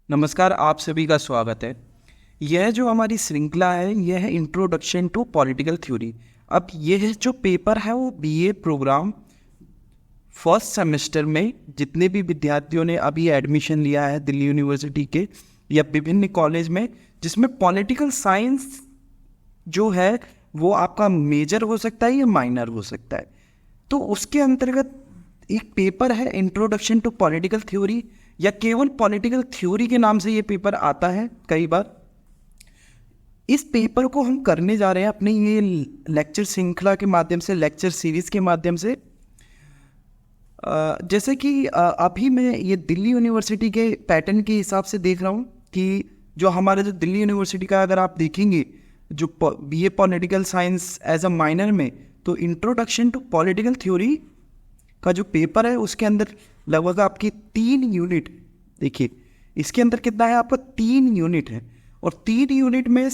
नमस्कार, आप सभी का स्वागत है। यह जो हमारी श्रृंखला है यह है इंट्रोडक्शन टू पॉलिटिकल थ्योरी। अब यह जो पेपर है वो बीए प्रोग्राम फर्स्ट सेमेस्टर में जितने भी विद्यार्थियों ने अभी एडमिशन लिया है दिल्ली यूनिवर्सिटी के या विभिन्न कॉलेज में, जिसमें पॉलिटिकल साइंस जो है वो आपका मेजर हो सकता है या माइनर हो सकता है। तो उसके अंतर्गत एक पेपर है इंट्रोडक्शन टू पॉलिटिकल थ्योरी, या केवल पॉलिटिकल थ्योरी के नाम से ये पेपर आता है कई बार। इस पेपर को हम करने जा रहे हैं अपने ये लेक्चर श्रृंखला के माध्यम से, लेक्चर सीरीज के माध्यम से। जैसे कि अभी मैं ये दिल्ली यूनिवर्सिटी के पैटर्न के हिसाब से देख रहा हूँ कि जो हमारे जो दिल्ली यूनिवर्सिटी का अगर आप देखेंगे जो BA political science as a minor में, तो इंट्रोडक्शन टू पॉलिटिकल थ्योरी का जो पेपर है उसके अंदर लगभग आपकी 3 यूनिट, देखिए इसके अंदर कितना है आपका 3 यूनिट है। और 3 यूनिट में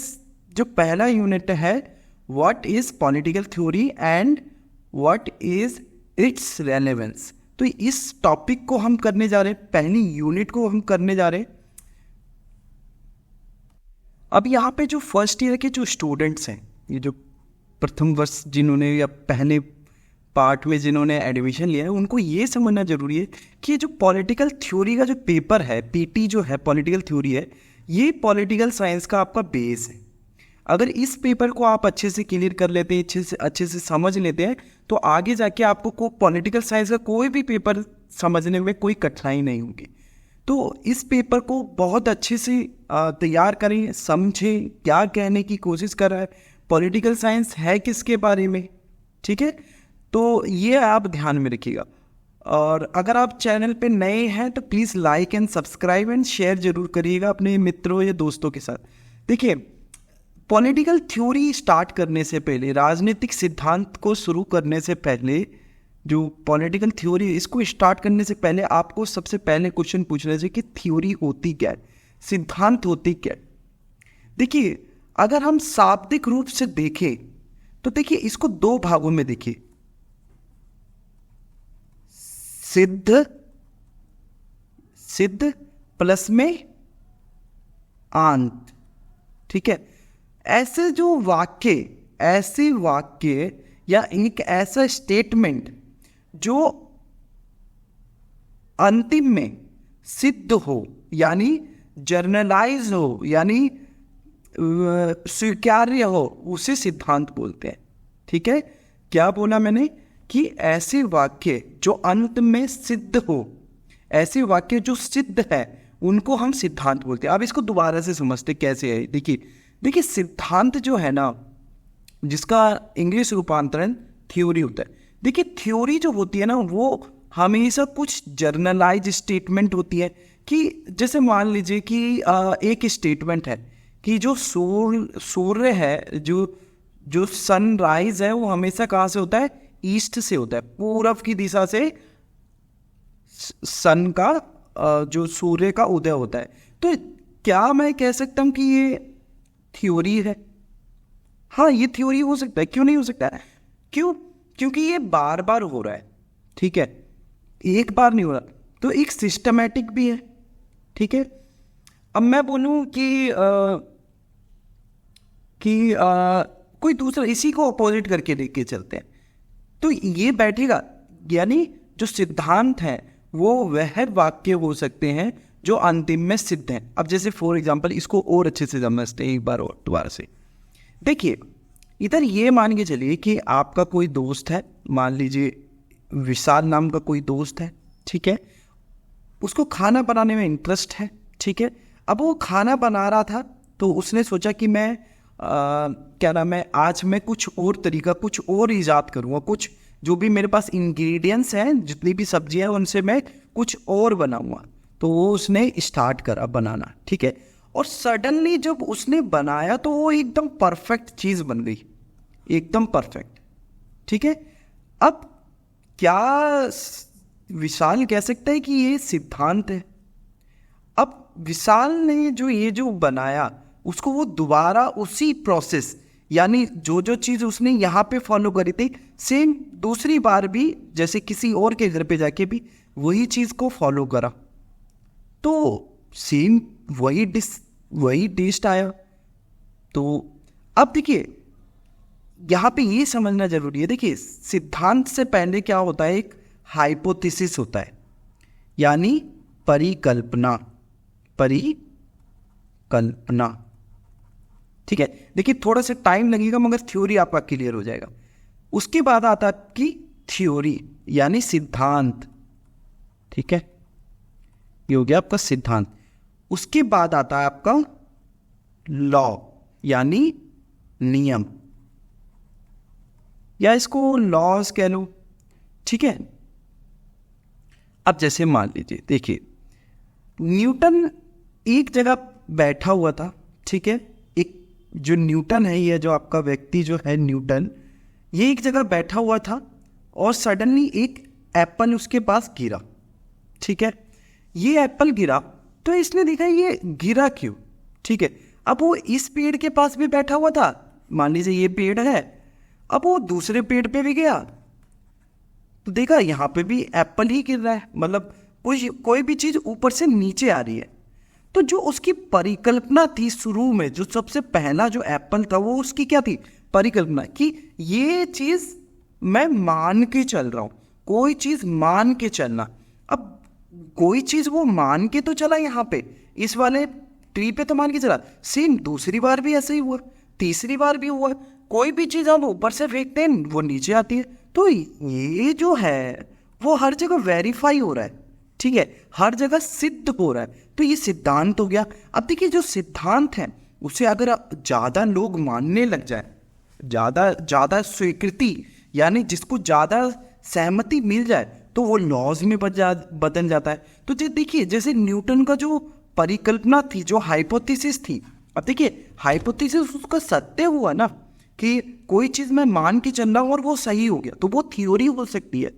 जो पहला यूनिट है what is political theory and what is it's relevance. तो इस टॉपिक को हम करने जा रहे हैं, पहली यूनिट को हम करने जा रहे हैं। अब यहाँ पे जो फर्स्ट ईयर के जो स्टूडेंट्स हैं, ये जो प्रथम वर्ष जिन्होंने या पहले पार्ट में जिन्होंने एडमिशन लिया है, उनको ये समझना जरूरी है कि ये जो पॉलिटिकल थ्योरी का जो पेपर है, पीटी जो है पॉलिटिकल थ्योरी है, ये पॉलिटिकल साइंस का आपका बेस है। अगर इस पेपर को आप अच्छे से क्लियर कर लेते हैं, अच्छे से समझ लेते हैं, तो आगे जाके आपको पॉलिटिकल साइंस का कोई भी पेपर समझने में कोई कठिनाई नहीं होगी। तो इस पेपर को बहुत अच्छे से तैयार करें, समझें क्या कहने की कोशिश कर रहा है, पॉलिटिकल साइंस है किसके बारे में, ठीक है। तो ये आप ध्यान में रखिएगा। और अगर आप चैनल पे नए हैं तो please like and subscribe and share जरूर करिएगा अपने मित्रों या दोस्तों के साथ। देखिए, पॉलिटिकल थ्योरी स्टार्ट करने से पहले, राजनीतिक सिद्धांत को शुरू करने से पहले, जो पॉलिटिकल थ्योरी इसको स्टार्ट करने से पहले आपको सबसे पहले क्वेश्चन पूछना चाहिए कि थ्योरी होती क्या है, सिद्धांत होती क्या है। देखिए, अगर हम शाब्दिक रूप से देखें तो देखिए इसको 2 भागों में देखिए, सिद्ध प्लस में आंत, ठीक है। ऐसे वाक्य या एक ऐसा स्टेटमेंट जो अंतिम में सिद्ध हो, यानी जर्नलाइज हो, यानी स्वीकार्य हो, उसे सिद्धांत बोलते हैं, ठीक है। क्या बोला मैंने कि ऐसे वाक्य जो अंत में सिद्ध हो, ऐसे वाक्य जो सिद्ध है, उनको हम सिद्धांत बोलते हैं। अब इसको दोबारा से समझते कैसे है। देखिए सिद्धांत जो है ना, जिसका इंग्लिश रूपांतरण थ्योरी होता है। देखिए थ्योरी जो होती है ना, वो हमेशा कुछ जर्नलाइज स्टेटमेंट होती है कि जैसे मान लीजिए कि एक स्टेटमेंट है कि जो सूर्य है, जो सनराइज है, वो हमेशा कहाँ से होता है, ईस्ट से होता है, पूरब की दिशा से सन का जो सूर्य का उदय होता है। तो क्या मैं कह सकता हूं कि ये थ्योरी है? हाँ, ये थ्योरी हो सकता है। क्यों नहीं हो सकता है? क्योंकि ये बार बार हो रहा है, ठीक है, एक बार नहीं हो रहा, तो एक सिस्टमैटिक भी है, ठीक है। अब मैं बोलूं कि कोई दूसरा इसी को अपोजिट करके देख के चलते हैं, तो ये बैठेगा। यानी जो सिद्धांत है वो वह वाक्य हो सकते हैं जो अंतिम में सिद्ध हैं। अब जैसे फॉर एग्जांपल इसको और अच्छे से समझते हैं एक बार और दोबारा से। देखिए इधर ये मान के चलिए कि आपका कोई दोस्त है, मान लीजिए विशाल नाम का कोई दोस्त है, ठीक है। उसको खाना बनाने में इंटरेस्ट है, ठीक है। अब वो खाना बना रहा था तो उसने सोचा कि मैं क्या नाम है, आज मैं कुछ और तरीका, कुछ और ईजाद करूँगा, कुछ जो भी मेरे पास इंग्रेडिएंट्स हैं, जितनी भी सब्जियां हैं, उनसे मैं कुछ और बनाऊंगा। तो वो उसने स्टार्ट करा बनाना, ठीक है। और सडनली जब उसने बनाया तो वो एकदम परफेक्ट चीज़ बन गई, एकदम परफेक्ट, ठीक है। अब क्या विशाल कह सकता है कि ये सिद्धांत है? अब विशाल ने जो बनाया उसको वो दोबारा उसी प्रोसेस, यानी जो चीज़ उसने यहाँ पे फॉलो करी थी, सेम दूसरी बार भी जैसे किसी और के घर पे जाके भी वही चीज़ को फॉलो करा, तो सेम वही टेस्ट आया। तो अब देखिए यहाँ पे ये समझना जरूरी है। देखिए सिद्धांत से पहले क्या होता है, एक हाइपोथेसिस होता है, यानी परिकल्पना। ठीक है, देखिए थोड़ा सा टाइम लगेगा मगर थ्योरी आपका क्लियर हो जाएगा। उसके बाद आता है आपकी थ्योरी यानी सिद्धांत। ठीक है, ये हो गया आपका सिद्धांत। उसके बाद आता है आपका लॉ यानी नियम, या इसको लॉज कह लो। ठीक है, अब जैसे मान लीजिए, देखिए न्यूटन एक जगह बैठा हुआ था। ठीक है, एक जो न्यूटन है, ये जो आपका व्यक्ति जो है न्यूटन, ये एक जगह बैठा हुआ था और सडनली एक एप्पल उसके पास गिरा। ठीक है, ये एप्पल गिरा तो इसने देखा ये गिरा क्यों। ठीक है, अब वो इस पेड़ के पास भी बैठा हुआ था, मान लीजिए ये पेड़ है, अब वो दूसरे पेड़ पे भी गया तो देखा यहाँ पे भी एप्पल ही गिर रहा है, मतलब कोई भी चीज ऊपर से नीचे आ रही है। तो जो उसकी परिकल्पना थी शुरू में, जो सबसे पहला जो एप्पल था, वो उसकी क्या थी, परिकल्पना, कि ये चीज मैं मान के चल रहा हूं, कोई चीज मान के चलना। अब कोई चीज वो मान के तो चला, यहाँ पे इस वाले ट्री पे तो मान के चला, सेम दूसरी बार भी ऐसे ही हुआ, तीसरी बार भी हुआ। कोई भी चीज हम ऊपर से फेंकते हैं वो नीचे आती है। तो ये जो है वो हर जगह वेरीफाई हो रहा है। ठीक है, हर जगह सिद्ध हो रहा है। तो ये सिद्धांत हो गया। अब देखिए जो सिद्धांत है उसे अगर ज्यादा लोग मानने लग जाए, ज्यादा स्वीकृति यानी जिसको ज्यादा सहमति मिल जाए, तो वो लॉज में बदल जाता है। तो देखिए जैसे न्यूटन का जो परिकल्पना थी, जो हाइपोथेसिस थी, अब देखिए हाइपोथेसिस उसका सत्य हुआ ना, कि कोई चीज मैं मान के चल रहा हूं और वो सही हो गया, तो वो थ्योरी हो सकती है।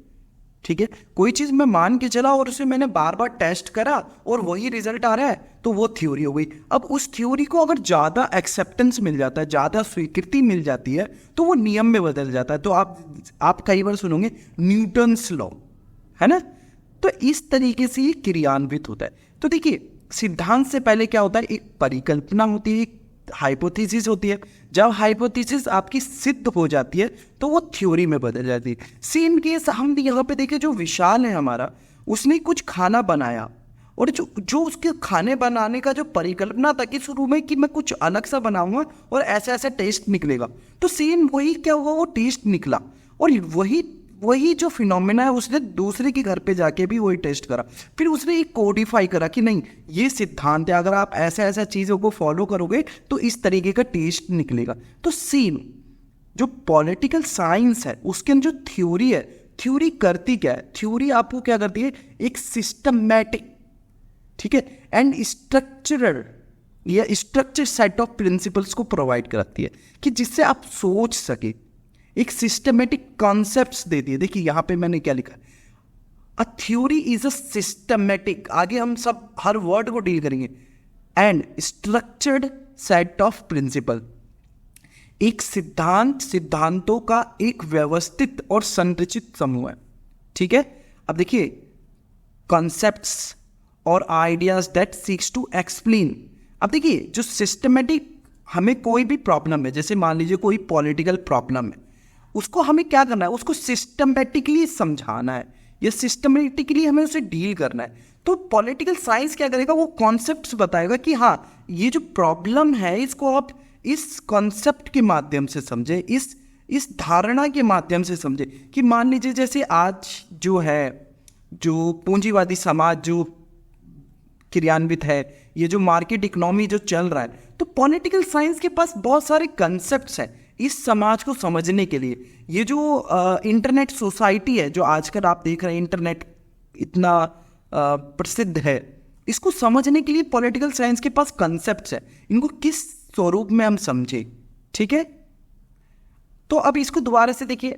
ठीक है, कोई चीज मैं मान के चला और उसे मैंने बार बार टेस्ट करा और वही रिजल्ट आ रहा है, तो वो थ्योरी हो गई। अब उस थ्योरी को अगर ज्यादा एक्सेप्टेंस मिल जाता है, ज्यादा स्वीकृति मिल जाती है, तो वो नियम में बदल जाता है। तो आप कई बार सुनोगे न्यूटन्स लॉ, है ना। तो इस तरीके से ये क्रियान्वित होता है। तो देखिए सिद्धांत से पहले क्या होता है, एक परिकल्पना होती है, एक हाइपोथेसिस होती है। जब हाइपोथेसिस आपकी सिद्ध हो जाती है तो वो थ्योरी में बदल जाती है। सेम केस हम यहाँ पे देखें, जो विशाल है हमारा, उसने कुछ खाना बनाया, और जो उसके खाने बनाने का जो परिकल्पना था कि शुरू में कि मैं कुछ अलग सा बनाऊंगा और ऐसा ऐसा टेस्ट निकलेगा, तो सेम वही क्या हुआ, वो टेस्ट निकला। और वही जो फिनोमेना है उसने दूसरे के घर पे जाके भी वही टेस्ट करा, फिर उसने एक कोडिफाई करा कि नहीं ये सिद्धांत है, अगर आप ऐसा चीज़ों को फॉलो करोगे तो इस तरीके का टेस्ट निकलेगा। तो सेम जो पॉलिटिकल साइंस है उसके अंदर जो थ्योरी है, थ्योरी करती क्या है, थ्योरी आपको क्या करती है, एक सिस्टमैटिक, ठीक है, एंड स्ट्रक्चरल या स्ट्रक्चर सेट ऑफ प्रिंसिपल्स को प्रोवाइड कराती है, कि जिससे आप सोच सके, एक सिस्टमेटिक कॉन्सेप्ट्स देती है। देखिए यहां पे मैंने क्या लिखा, a theory is a systematic, आगे हम सब हर वर्ड को डील करेंगे, and structured set of principle, एक सिद्धांतों का एक व्यवस्थित और संरचित समूह है। ठीक है, अब देखिए कॉन्सेप्ट्स और ideas that seeks to explain. अब देखिए जो सिस्टमेटिक, हमें कोई भी प्रॉब्लम है, जैसे मान लीजिए कोई पॉलिटिकल प्रॉब्लम है, उसको हमें क्या करना है, उसको सिस्टमेटिकली समझाना है या सिस्टमेटिकली हमें उसे डील करना है। तो पॉलिटिकल साइंस क्या करेगा, वो कॉन्सेप्ट्स बताएगा कि हाँ ये जो प्रॉब्लम है इसको आप इस कॉन्सेप्ट के माध्यम से समझे, इस धारणा के माध्यम से समझे। कि मान लीजिए जैसे आज जो है, जो पूंजीवादी समाज जो क्रियान्वित है, ये जो मार्केट इकोनॉमी जो चल रहा है, तो पॉलिटिकल साइंस के पास बहुत सारे कंसेप्ट्स हैं इस समाज को समझने के लिए। ये जो इंटरनेट सोसाइटी है, जो आजकल आप देख रहे हैं इंटरनेट इतना प्रसिद्ध है, इसको समझने के लिए पॉलिटिकल साइंस के पास कंसेप्ट्स है, इनको किस स्वरूप में हम समझे। ठीक है, तो अब इसको दोबारा से देखिए,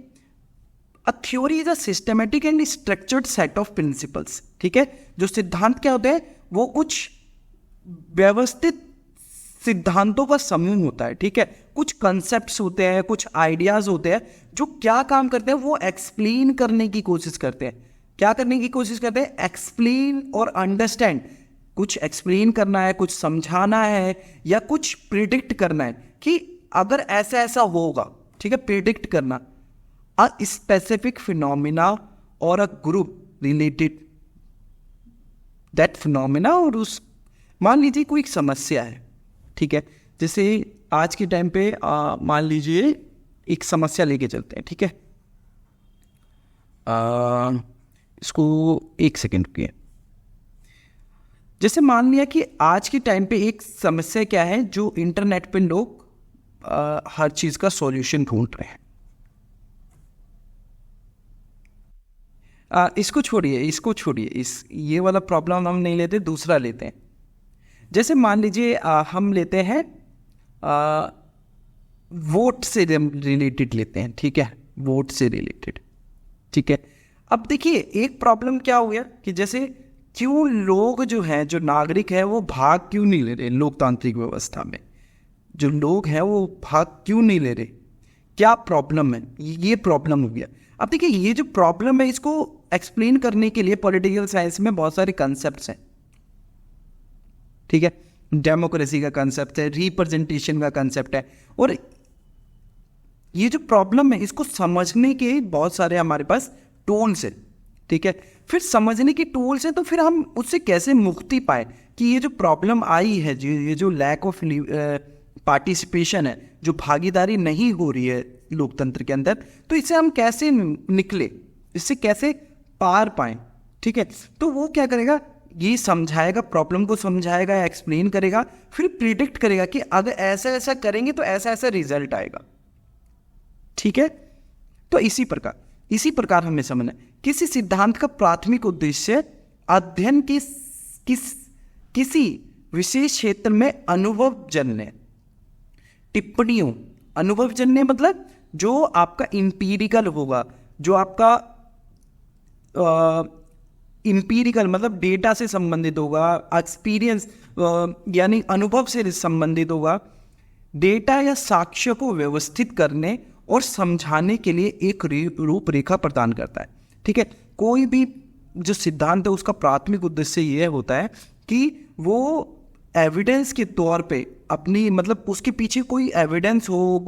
अ theory is a systematic and structured set of principles. ठीक है, जो सिद्धांत क्या होते हैं, वो कुछ व्यवस्थित सिद्धांतों का समूह होता है। ठीक है, कुछ कंसेप्ट्स होते हैं, कुछ आइडियाज होते हैं, जो क्या काम करते हैं, वो एक्सप्लेन करने की कोशिश करते हैं। क्या करने की कोशिश करते हैं, एक्सप्लेन और अंडरस्टैंड कुछ एक्सप्लेन करना है, कुछ समझाना है, या कुछ प्रिडिक्ट करना है कि अगर ऐसा ऐसा होगा, ठीक है, प्रिडिक्ट करना अ स्पेसिफिक फिनोमिना और a group related that phenomena, और उस मान लीजिए कोई समस्या है, ठीक है, जैसे आज के टाइम पे मान लीजिए एक समस्या लेके चलते हैं, ठीक है, इसको एक सेकेंड रुकिए। जैसे मान लिया कि आज के टाइम पे एक समस्या क्या है, जो इंटरनेट पे लोग हर चीज का सॉल्यूशन ढूंढ रहे हैं। इसको छोड़िए, इस ये वाला प्रॉब्लम हम नहीं लेते, दूसरा लेते हैं। जैसे मान लीजिए हम लेते हैं वोट से रिलेटेड लेते हैं, ठीक है, वोट से रिलेटेड, ठीक है। अब देखिए एक प्रॉब्लम क्या हो गया कि जैसे क्यों लोग जो हैं, जो नागरिक हैं, वो भाग क्यों नहीं ले रहे लोकतांत्रिक व्यवस्था में, जो लोग हैं वो भाग क्यों नहीं ले रहे, क्या प्रॉब्लम है, ये प्रॉब्लम हो गया। अब देखिए ये जो प्रॉब्लम है, इसको एक्सप्लेन करने के लिए पॉलिटिकल साइंस में बहुत सारे कंसेप्ट्स हैं, ठीक है, डेमोक्रेसी का कंसेप्ट है, रिप्रेजेंटेशन का कंसेप्ट है, और ये जो प्रॉब्लम है इसको समझने के बहुत सारे हमारे पास टूल्स है, ठीक है। फिर समझने की टूल्स हैं, तो फिर हम उससे कैसे मुक्ति पाए कि ये जो प्रॉब्लम आई है, ये जो लैक ऑफ पार्टिसिपेशन है, जो भागीदारी नहीं हो रही है लोकतंत्र के अंदर, तो इससे हम कैसे निकले, इससे कैसे पार पाए, ठीक है। तो वो क्या करेगा, ये समझाएगा, प्रॉब्लम को समझाएगा, एक्सप्लेन करेगा, फिर प्रिडिक्ट करेगा कि अगर ऐसा ऐसा करेंगे तो ऐसा ऐसा रिजल्ट आएगा, ठीक है। तो इसी प्रकार हमें समझना है किसी सिद्धांत का प्राथमिक उद्देश्य अध्ययन किसी विशेष क्षेत्र में अनुभवजन्य टिप्पणियों, अनुभवजन्य मतलब जो आपका इंपीरिकल होगा, जो आपका इंपीरिकल मतलब डेटा से संबंधित होगा, एक्सपीरियंस यानी अनुभव से संबंधित होगा, डेटा या साक्ष्य को व्यवस्थित करने और समझाने के लिए एक रूपरेखा प्रदान करता है, ठीक है। कोई भी जो सिद्धांत है उसका प्राथमिक उद्देश्य यह होता है कि वो एविडेंस के तौर पे अपनी, मतलब उसके पीछे कोई एविडेंस हो,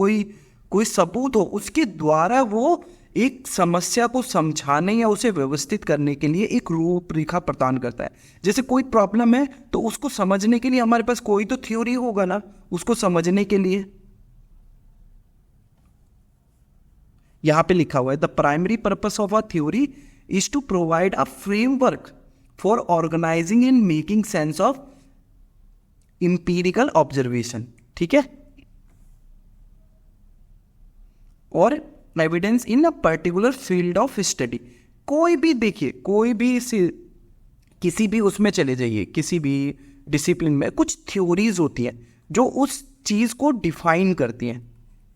कोई सबूत हो, उसके द्वारा वो एक समस्या को समझाने या उसे व्यवस्थित करने के लिए एक रूपरेखा प्रदान करता है। जैसे कोई प्रॉब्लम है तो उसको समझने के लिए हमारे पास कोई तो थ्योरी होगा ना, उसको समझने के लिए। यहां पे लिखा हुआ है the primary purpose of a theory is to provide a framework for organising and making sense of empirical observation, ठीक है, और evidence in a particular field of study. कोई भी देखिए, कोई भी किसी भी उसमें चले जाइए, किसी भी डिसिप्लिन में कुछ थ्योरीज होती हैं जो उस चीज को डिफाइन करती हैं,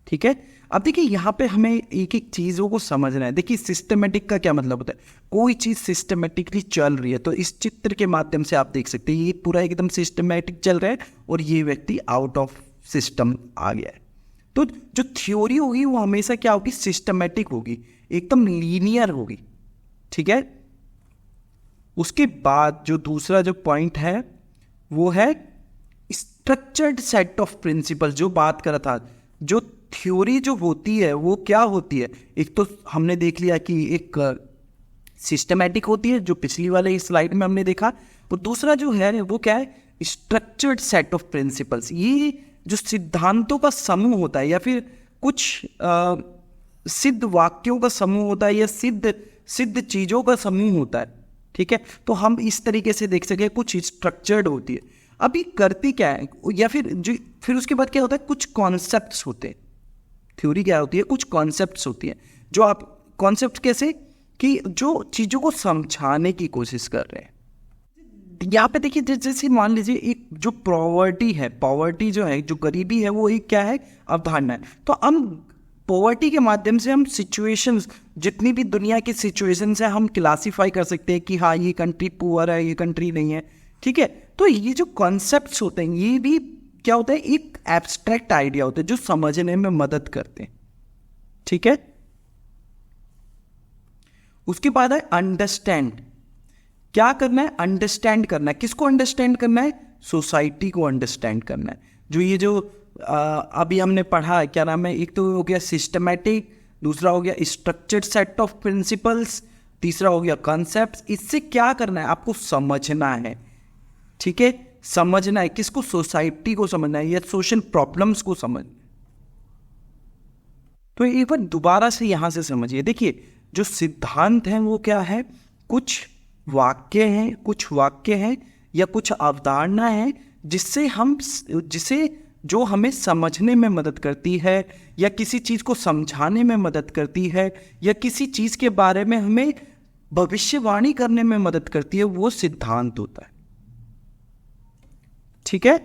ठीक है। अब देखिए यहाँ पे हमें एक एक चीज़ों को समझना है। देखिए सिस्टमेटिक का क्या मतलब होता है, कोई चीज़ सिस्टमेटिकली चल रही है, तो इस चित्र के माध्यम से आप देख सकते हैं ये पूरा एकदम सिस्टमेटिक चल रहा है और ये व्यक्ति आउट ऑफ सिस्टम आ गया है। तो जो थ्योरी होगी वो हमेशा क्या होगी, सिस्टमेटिक होगी, एकदम लीनियर होगी, ठीक है। उसके बाद जो दूसरा जो पॉइंट है वो है स्ट्रक्चर्ड सेट ऑफ प्रिंसिपल, जो बात कर रहा था। जो थ्योरी जो होती है वो क्या होती है, एक तो हमने देख लिया कि एक सिस्टमैटिक होती है, जो पिछली वाले स्लाइड में हमने देखा, और दूसरा जो है वो क्या है, स्ट्रक्चर्ड सेट ऑफ प्रिंसिपल्स। ये जो सिद्धांतों का समूह होता है या फिर कुछ सिद्ध वाक्यों का समूह होता है या सिद्ध चीज़ों का समूह होता है, ठीक है। तो हम इस तरीके से देख सके कुछ स्ट्रक्चर्ड होती है। अभी करती क्या है, या फिर उसके बाद क्या होता है, कुछ कॉन्सेप्ट्स होते हैं। थ्योरी क्या होती है, कुछ कॉन्सेप्ट्स होती हैं, जो आप कॉन्सेप्ट कैसे कि जो चीज़ों को समझाने की कोशिश कर रहे हैं। यहाँ पे देखिए जैसे मान लीजिए एक जो पॉवर्टी जो है, जो गरीबी है, वो एक क्या है, अवधारणा है। तो हम पॉवर्टी के माध्यम से हम सिचुएशंस, जितनी भी दुनिया की सिचुएशंस है, हम क्लासीफाई कर सकते हैं कि हाँ ये कंट्री पुअर है, ये कंट्री नहीं है, ठीक है। तो ये जो कॉन्सेप्ट्स होते हैं ये भी क्या होता है, एक एब्स्ट्रैक्ट आइडिया होता है जो समझने में मदद करते हैं, ठीक है। उसके बाद है अंडरस्टैंड, क्या करना है? अंडरस्टैंड करना है। किसको अंडरस्टैंड करना है? सोसाइटी को अंडरस्टैंड करना है। जो अभी हमने पढ़ा है, क्या नाम है, एक तो हो गया सिस्टमैटिक, दूसरा हो गया स्ट्रक्चर्ड सेट ऑफ प्रिंसिपल्स, तीसरा हो गया कॉन्सेप्ट्स। इससे क्या करना है? आपको समझना है, ठीक है, समझना है। किसको? सोसाइटी को समझना है या सोशल प्रॉब्लम्स को समझना है। तो एक बार दोबारा से यहां से समझिए। देखिए, जो सिद्धांत हैं वो क्या है? कुछ वाक्य हैं या कुछ अवधारणा है जिसे जो हमें समझने में मदद करती है या किसी चीज को समझाने में मदद करती है या किसी चीज के बारे में हमें भविष्यवाणी करने में मदद करती है, वो सिद्धांत होता है। ठीक है।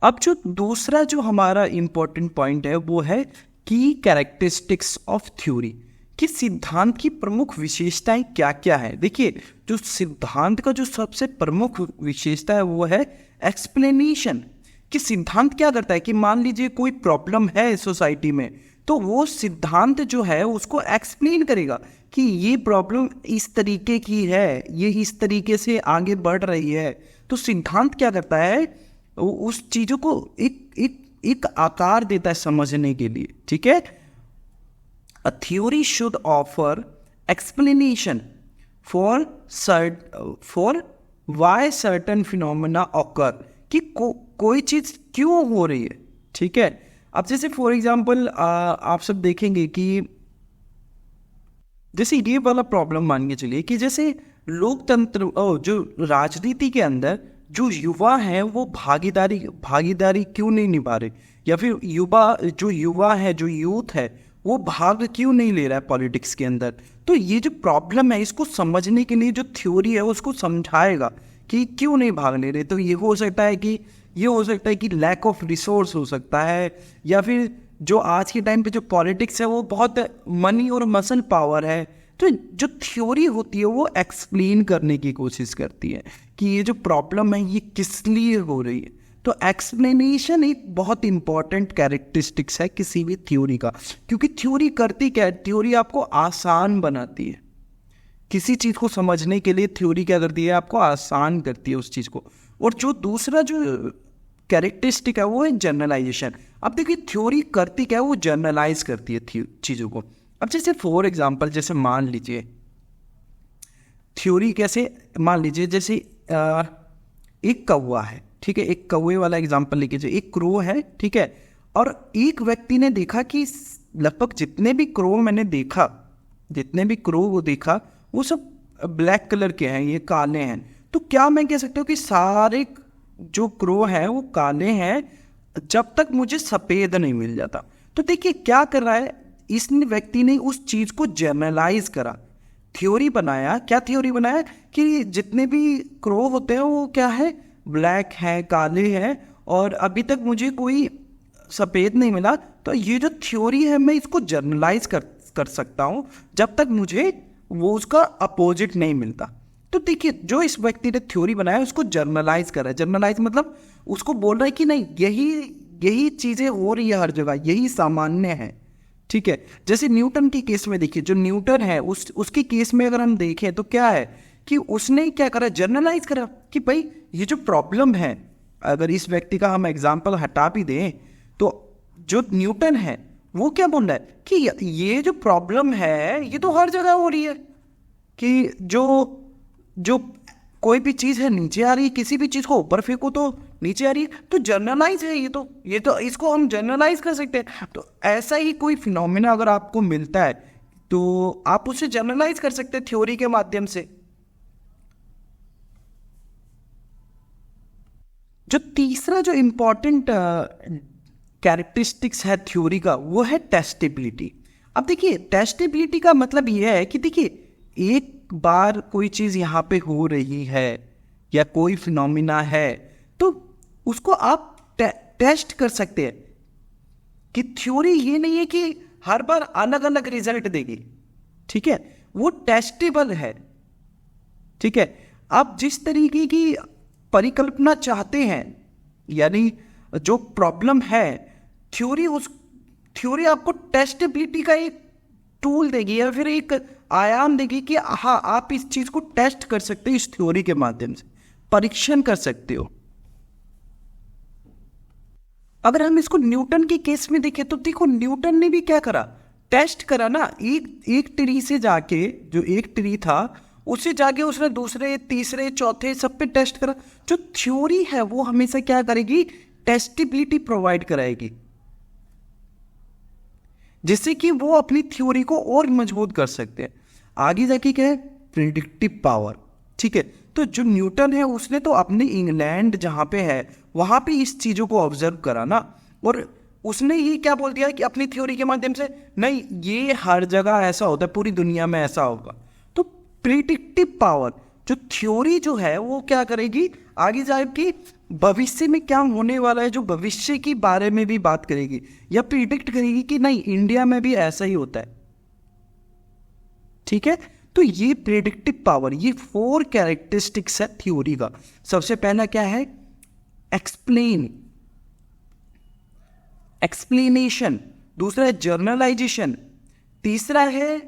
अब जो दूसरा जो हमारा इंपॉर्टेंट पॉइंट है वो है की कैरेक्टरिस्टिक्स ऑफ थ्योरी, कि सिद्धांत की प्रमुख विशेषताएं क्या क्या है। देखिए, जो सिद्धांत का जो सबसे प्रमुख विशेषता है वो है एक्सप्लेनेशन। कि सिद्धांत क्या करता है कि मान लीजिए कोई प्रॉब्लम है सोसाइटी में, तो वो सिद्धांत जो है उसको एक्सप्लेन करेगा कि ये प्रॉब्लम इस तरीके की है, ये इस तरीके से आगे बढ़ रही है। तो सिद्धांत क्या करता है? उस चीजों को एक आकार देता है समझने के लिए। ठीक है। A theory should offer explanation for why certain phenomena occur, कि कोई चीज क्यों हो रही है। ठीक है। अब जैसे फॉर एग्जाम्पल आप सब देखेंगे कि जैसे ये वाला प्रॉब्लम मान के चलिए कि जैसे लोकतंत्र जो राजनीति के अंदर जो युवा हैं वो भागीदारी क्यों नहीं निभा रहे, या फिर युवा है, जो यूथ है वो भाग क्यों नहीं ले रहा है पॉलिटिक्स के अंदर। तो ये जो प्रॉब्लम है इसको समझने के लिए जो थ्योरी है उसको समझाएगा कि क्यों नहीं भाग ले रहे। तो ये हो सकता है कि लैक ऑफ रिसोर्स हो सकता है, या फिर जो आज के टाइम पे जो पॉलिटिक्स है वो बहुत मनी और मसल पावर है। तो जो थ्योरी होती है वो एक्सप्लेन करने की कोशिश करती है कि ये जो प्रॉब्लम है ये किस लिए हो रही है। तो एक्सप्लेनेशन एक बहुत इंपॉर्टेंट कैरेक्टरिस्टिक्स है किसी भी थ्योरी का, क्योंकि थ्योरी करती क्या है? थ्योरी आपको आसान बनाती है। किसी चीज को समझने के लिए थ्योरी क्या करती है? आपको आसान करती है उस चीज को। और जो दूसरा जो कैरेक्टरिस्टिक है वो है जनरलाइजेशन। अब देखिए, थ्योरी करती क्या है? वो जनरलाइज करती है चीजों को। अब जैसे फॉर एग्जाम्पल, जैसे मान लीजिए थ्योरी कैसे, मान लीजिए जैसे एक कौवा है, ठीक है, एक कौवे वाला एग्जाम्पल लेके जाइए। एक क्रो है, ठीक है, और एक व्यक्ति ने देखा कि लगभग जितने भी क्रो वो देखा वो सब ब्लैक कलर के हैं, ये काले हैं। तो क्या मैं कह सकता हूँ कि सारे जो क्रो हैं वो काले हैं जब तक मुझे सफ़ेद नहीं मिल जाता। तो देखिए क्या कर रहा है, इस व्यक्ति ने उस चीज़ को जनरलाइज करा, थ्योरी बनाया। क्या थ्योरी बनाया? कि जितने भी क्रो होते हैं वो क्या है? ब्लैक है, काले हैं, और अभी तक मुझे कोई सफ़ेद नहीं मिला। तो ये जो थ्योरी है मैं इसको जर्नलाइज कर सकता हूँ जब तक मुझे वो उसका अपोजिट नहीं मिलता। तो देखिए, जो इस व्यक्ति ने थ्योरी बनाया उसको जर्नलाइज कर रहा है। जर्नलाइज मतलब उसको बोल रहा है कि नहीं, यही चीज़ें हो रही है हर जगह, यही सामान्य है। ठीक है। जैसे न्यूटन के केस में देखिए, जो न्यूटन है उसके केस में अगर हम देखें तो क्या है कि उसने क्या करा? जर्नलाइज करा कि भाई ये जो प्रॉब्लम है, अगर इस व्यक्ति का हम एग्जाम्पल हटा भी दें तो जो न्यूटन है वो क्या बोल रहा है कि ये जो प्रॉब्लम है ये तो हर जगह हो रही है, कि जो कोई भी चीज़ है नीचे आ रही है, किसी भी चीज़ को ऊपर फेंको तो नीचे आ रही है। तो जर्नलाइज है ये तो इसको हम जर्नलाइज कर सकते हैं। तो ऐसा ही कोई फिनोमिना अगर आपको मिलता है तो आप उसे जर्नलाइज कर सकते हैं थ्योरी के माध्यम से। जो तीसरा जो इंपॉर्टेंट कैरेक्टरिस्टिक्स है थ्योरी का वो है टेस्टेबिलिटी। अब देखिए, टेस्टेबिलिटी का मतलब ये है कि देखिए, एक बार कोई चीज़ यहाँ पे हो रही है या कोई फिनोमिना है तो उसको आप टेस्ट कर सकते हैं। कि थ्योरी ये नहीं है कि हर बार अलग अलग रिजल्ट देगी, ठीक है, वो टेस्टेबल है। ठीक है। आप जिस तरीके की परिकल्पना चाहते हैं, यानी जो प्रॉब्लम है, थ्योरी आपको टेस्टेबिलिटी का एक टूल देगी या फिर एक आयाम देगी कि हाँ आप इस चीज को टेस्ट कर सकते हो, इस थ्योरी के माध्यम से परीक्षण कर सकते हो। अगर हम इसको न्यूटन के केस में देखें तो देखो न्यूटन ने भी क्या करा, टेस्ट करा ना। एक ट्री से जाके, जो एक ट्री था उससे जाके उसने दूसरे तीसरे चौथे सब पे टेस्ट करा। जो थ्योरी है वो हमेशा क्या करेगी, टेस्टिबिलिटी प्रोवाइड कराएगी, जिससे कि वो अपनी थ्योरी को और मजबूत कर सकते हैं। आगे जाके क्या है, प्रिडिक्टिव पावर। ठीक है, तो जो न्यूटन है उसने तो अपने इंग्लैंड जहां पे है वहां पे इस चीजों को ऑब्जर्व करा ना, और उसने ये क्या बोल दिया कि अपनी थ्योरी के माध्यम से, नहीं ये हर जगह ऐसा होता है, पूरी दुनिया में ऐसा होगा। तो प्रिडिक्टिव पावर, जो थ्योरी जो है वो क्या करेगी, आगे जाके भविष्य में क्या होने वाला है, जो भविष्य के बारे में भी बात करेगी या प्रिडिक्ट करेगी कि नहीं इंडिया में भी ऐसा ही होता है। ठीक है, तो ये प्रेडिक्टिव पावर, ये 4 कैरेक्टरिस्टिक्स है थ्योरी का। सबसे पहला क्या है, एक्सप्लेन, एक्सप्लेनेशन। दूसरा है जर्नलाइजेशन। तीसरा है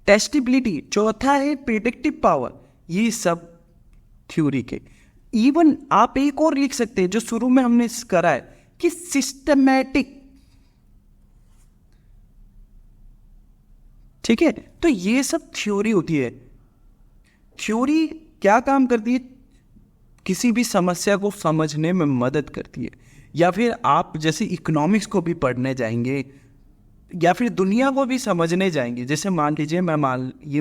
टेस्टिबिलिटी। चौथा है प्रेडिक्टिव पावर। ये सब थ्योरी के। इवन आप एक और लिख सकते हैं जो शुरू में हमने करा है कि सिस्टमैटिक। ठीक है, तो ये सब थ्योरी होती है। थ्योरी क्या काम करती है, किसी भी समस्या को समझने में मदद करती है। या फिर आप जैसे इकोनॉमिक्स को भी पढ़ने जाएंगे या फिर दुनिया को भी समझने जाएंगे। जैसे मान लीजिए मैं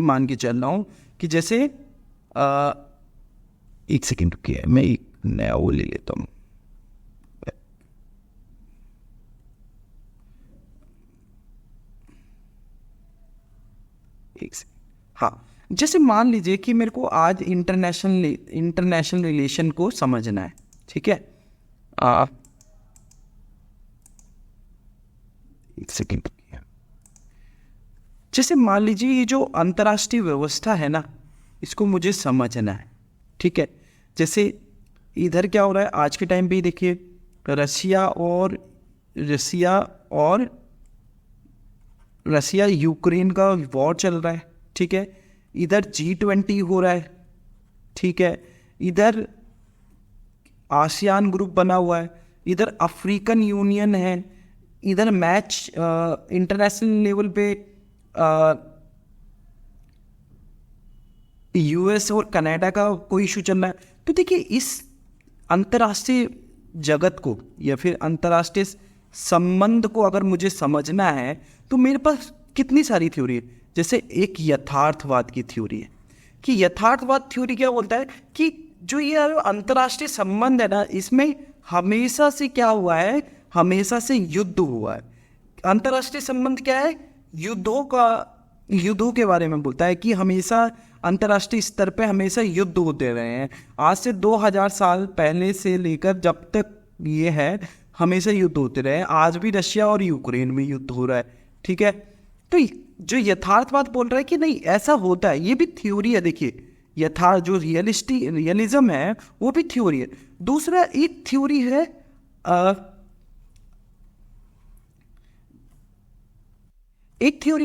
मान के चल रहा हूं कि जैसे एक सेकेंड रुकिए, मैं एक नया वो ले लेता हूं। हाँ, जैसे मान लीजिए कि मेरे को आज इंटरनेशनल रिलेशन को समझना है। ठीक है, एक सेकेंड। जैसे मान लीजिए ये जो अंतर्राष्ट्रीय व्यवस्था है ना, इसको मुझे समझना है। ठीक है, जैसे इधर क्या हो रहा है आज के टाइम पे, देखिए रसिया यूक्रेन का वॉर चल रहा है। ठीक है, इधर G20 हो रहा है। ठीक है, इधर आसियान ग्रुप बना हुआ है, इधर अफ्रीकन यूनियन है, इधर मैच इंटरनेशनल लेवल पे यूएस और कनाडा का कोई इशू चल रहा है। तो देखिए इस अंतर्राष्ट्रीय जगत को या फिर अंतर्राष्ट्रीय संबंध को अगर मुझे समझना है तो मेरे पास कितनी सारी थ्योरी है। जैसे एक यथार्थवाद की थ्योरी है कि यथार्थवाद थ्योरी क्या बोलता है कि जो ये अंतर्राष्ट्रीय संबंध है ना, इसमें हमेशा से क्या हुआ है, हमेशा से युद्ध हुआ है। अंतर्राष्ट्रीय संबंध क्या है, युद्धों के बारे में बोलता है कि हमेशा अंतर्राष्ट्रीय स्तर पे हमेशा युद्ध होते रहे हैं। आज से 2000 साल पहले से लेकर जब तक ये है हमेशा युद्ध होते रहे। आज भी रशिया और यूक्रेन में युद्ध हो रहा है। ठीक है, तो जो यथार्थवाद बोल रहा है कि नहीं ऐसा होता है, ये भी थ्योरी है। देखिए जो रियलिज्म है वो भी थ्योरी है। दूसरा एक थ्योरी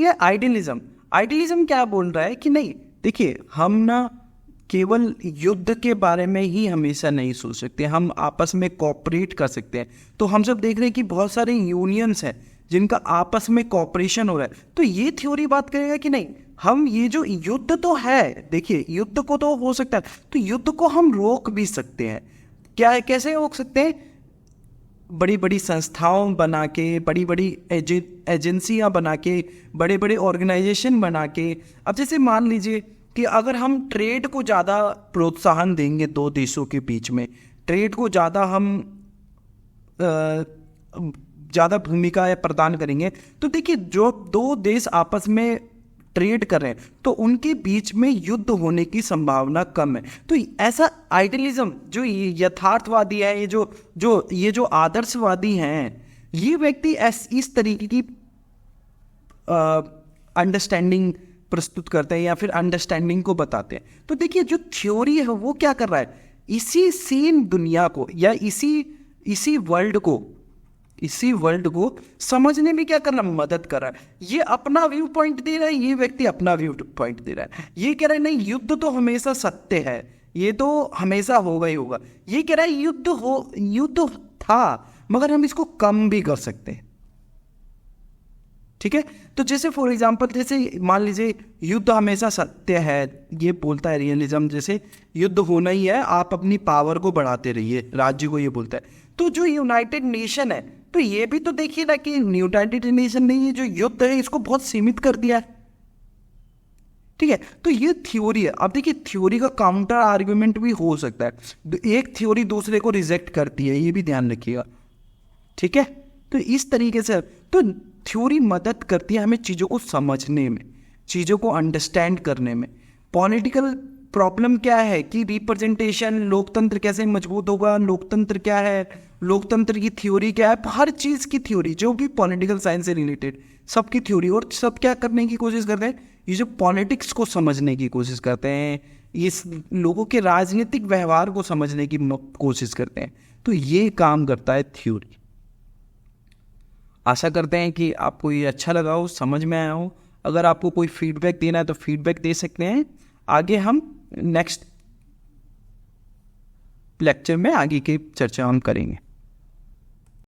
है आइडियलिज्म। आइडियलिज्म क्या बोल रहा है कि नहीं, देखिए हम ना केवल युद्ध के बारे में ही हमेशा नहीं सोच सकते, हम आपस में कोऑपरेट कर सकते हैं। तो हम सब देख रहे हैं कि बहुत सारे यूनियंस हैं जिनका आपस में कोऑपरेशन हो रहा है। तो ये थ्योरी बात करेगा कि नहीं, हम ये जो युद्ध तो है, देखिए युद्ध को तो हो सकता है, तो युद्ध को हम रोक भी सकते हैं। क्या है, कैसे रोक सकते हैं, बड़ी बड़ी संस्थाओं बना के, बड़ी बड़ी एजेंसियां बना के, बड़े बड़े ऑर्गेनाइजेशन बना के। अब जैसे मान लीजिए कि अगर हम ट्रेड को ज़्यादा प्रोत्साहन देंगे, दो देशों के बीच में ट्रेड को ज़्यादा हम ज़्यादा भूमिका प्रदान करेंगे, तो देखिए जो दो देश आपस में ट्रेड कर रहे हैं तो उनके बीच में युद्ध होने की संभावना कम है। तो ऐसा आइडियलिज्म जो यथार्थवादी है, ये जो आदर्शवादी हैं, ये व्यक्ति इस तरीके की अंडरस्टैंडिंग प्रस्तुत करते हैं या फिर अंडरस्टैंडिंग को बताते हैं। तो देखिए जो थ्योरी है वो क्या कर रहा है, इसी सेम दुनिया को या इसी वर्ल्ड को इसी वर्ल्ड को समझने में क्या करना, मदद कर रहा है। ये अपना व्यू पॉइंट दे रहा है, ये व्यक्ति अपना व्यू पॉइंट दे रहा है। ये कह रहा है नहीं युद्ध तो हमेशा सत्य है, ये तो हमेशा होगा ही होगा। ये कह रहा है युद्ध था मगर हम इसको कम भी कर सकते हैं। ठीक है, तो जैसे फॉर एग्जाम्पल, जैसे मान लीजिए युद्ध हमेशा सत्य है, ये बोलता है रियलिज्म, जैसे युद्ध होना ही है, आप अपनी पावर को बढ़ाते रहिए, राज्य को ये बोलता है। तो जो यूनाइटेड नेशन है, तो ये भी तो देखिए ना कि यूनाइटेड नेशन ने ये जो युद्ध है इसको बहुत सीमित कर दिया है। ठीक है, तो ये थ्योरी है। अब देखिए थ्योरी का काउंटर आर्ग्यूमेंट भी हो सकता है, एक थ्योरी दूसरे को रिजेक्ट करती है, ये भी ध्यान रखिएगा। ठीक है, तो इस तरीके से तो थ्योरी मदद करती है हमें चीज़ों को समझने में, चीज़ों को अंडरस्टैंड करने में। पॉलिटिकल प्रॉब्लम क्या है कि रिप्रेजेंटेशन, लोकतंत्र कैसे मजबूत होगा, लोकतंत्र क्या है, लोकतंत्र की थ्योरी क्या है, हर चीज़ की थ्योरी जो भी पॉलिटिकल साइंस से रिलेटेड सबकी थ्योरी, और सब क्या करने की कोशिश करते हैं, ये जो पॉलिटिक्स को समझने की कोशिश करते हैं, इस लोगों के राजनीतिक व्यवहार को समझने की कोशिश करते हैं। तो ये काम करता है थ्योरी। आशा करते हैं कि आपको ये अच्छा लगा हो, समझ में आया हो। अगर आपको कोई फीडबैक देना है तो फीडबैक दे सकते हैं। आगे हम नेक्स्ट लेक्चर में आगे की चर्चा हम करेंगे।